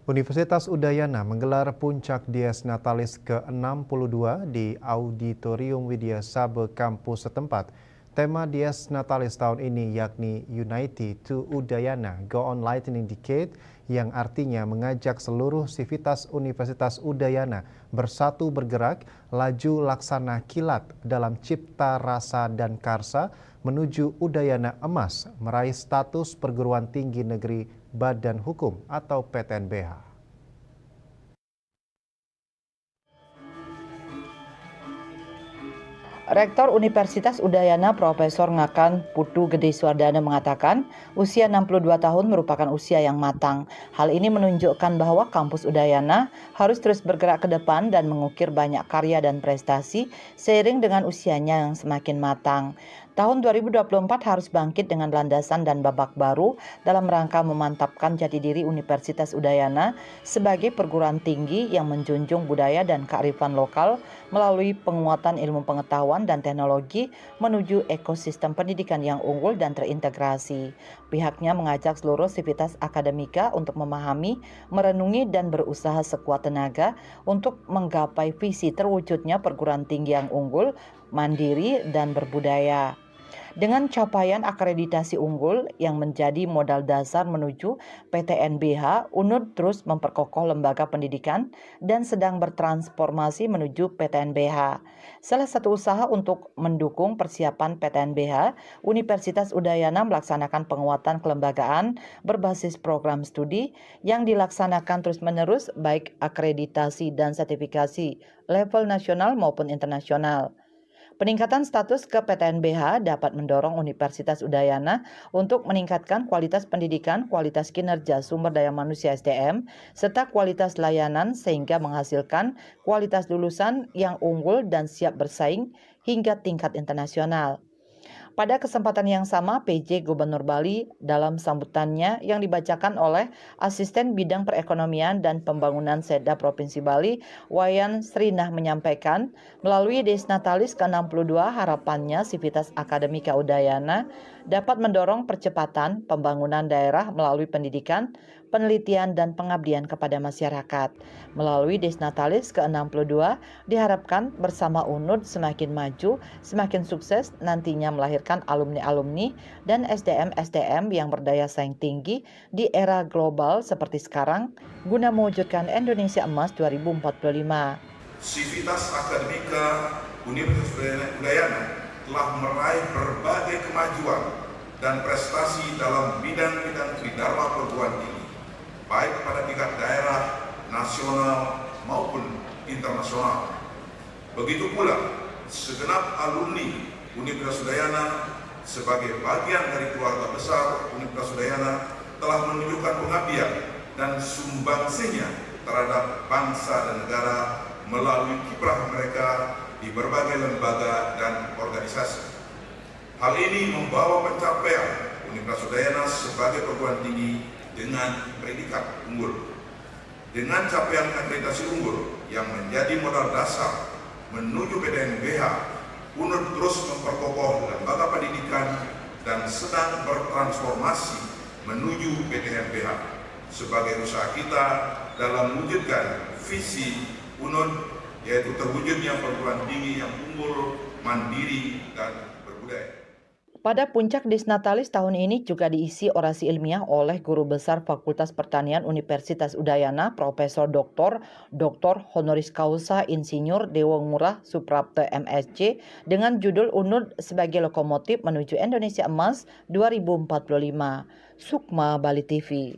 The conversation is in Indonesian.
Universitas Udayana menggelar Puncak Dies Natalis ke-62 di Auditorium Widya Sabe kampus setempat. Tema Dies Natalis tahun ini yakni Unity to Udayana, Go on Lightning Decade, yang artinya mengajak seluruh sivitas Universitas Udayana bersatu bergerak, laju laksana kilat dalam cipta rasa dan karsa menuju Udayana Emas, meraih status perguruan tinggi negeri Badan Hukum atau PTNBH. Rektor Universitas Udayana Profesor Ngakan Putu Gede Suardana mengatakan usia 62 tahun merupakan usia yang matang. Hal ini menunjukkan bahwa kampus Udayana harus terus bergerak ke depan dan mengukir banyak karya dan prestasi seiring dengan usianya yang semakin matang. Tahun 2024 harus bangkit dengan landasan dan babak baru dalam rangka memantapkan jati diri Universitas Udayana sebagai perguruan tinggi yang menjunjung budaya dan kearifan lokal melalui penguatan ilmu pengetahuan dan teknologi menuju ekosistem pendidikan yang unggul dan terintegrasi. Pihaknya mengajak seluruh sivitas akademika untuk memahami, merenungi, dan berusaha sekuat tenaga untuk menggapai visi terwujudnya perguruan tinggi yang unggul, mandiri, dan berbudaya. Dengan capaian akreditasi unggul yang menjadi modal dasar menuju PTNBH, UNUD terus memperkokoh lembaga pendidikan dan sedang bertransformasi menuju PTNBH. Salah satu usaha untuk mendukung persiapan PTNBH, Universitas Udayana melaksanakan penguatan kelembagaan berbasis program studi yang dilaksanakan terus-menerus baik akreditasi dan sertifikasi level nasional maupun internasional. Peningkatan status ke PTNBH dapat mendorong Universitas Udayana untuk meningkatkan kualitas pendidikan, kualitas kinerja sumber daya manusia SDM, serta kualitas layanan sehingga menghasilkan kualitas lulusan yang unggul dan siap bersaing hingga tingkat internasional. Pada kesempatan yang sama, PJ Gubernur Bali dalam sambutannya yang dibacakan oleh Asisten Bidang Perekonomian dan Pembangunan Setda Provinsi Bali, Wayan Srinah menyampaikan, melalui Dies Natalis ke-62 harapannya Sivitas Akademika Udayana dapat mendorong percepatan pembangunan daerah melalui pendidikan, penelitian, dan pengabdian kepada masyarakat. Melalui Dies Natalis ke-62 diharapkan bersama UNUD semakin maju, semakin sukses nantinya melahirkan alumni-alumni dan SDM-SDM yang berdaya saing tinggi di era global seperti sekarang guna mewujudkan Indonesia Emas 2045. Sivitas Akademika Universitas Udayana telah meraih berbagai kemajuan dan prestasi dalam bidang-bidang tridharma perguruan tinggi, baik pada tingkat daerah, nasional maupun internasional. Begitu pula segenap alumni Universitas Udayana sebagai bagian dari keluarga besar Universitas Udayana telah menunjukkan pengabdian dan sumbangsihnya terhadap bangsa dan negara melalui kiprah mereka di berbagai lembaga dan organisasi. Hal ini membawa pencapaian Universitas Udayana sebagai perguruan tinggi dengan predikat unggul. Dengan capaian akreditasi unggul yang menjadi modal dasar menuju PTNBH, UNUD terus memperkokoh lembaga pendidikan dan sedang bertransformasi menuju PTNBH sebagai usaha kita dalam mewujudkan visi UNUD, yaitu terwujudnya perguruan tinggi yang unggul, mandiri, dan berbudaya. Pada puncak Dies Natalis tahun ini juga diisi orasi ilmiah oleh Guru Besar Fakultas Pertanian Universitas Udayana, Profesor Dr. Honoris Causa Insinyur Dewo Ngurah Suprapto MSc dengan judul UNUD sebagai lokomotif menuju Indonesia Emas 2045. Sukma Bali TV.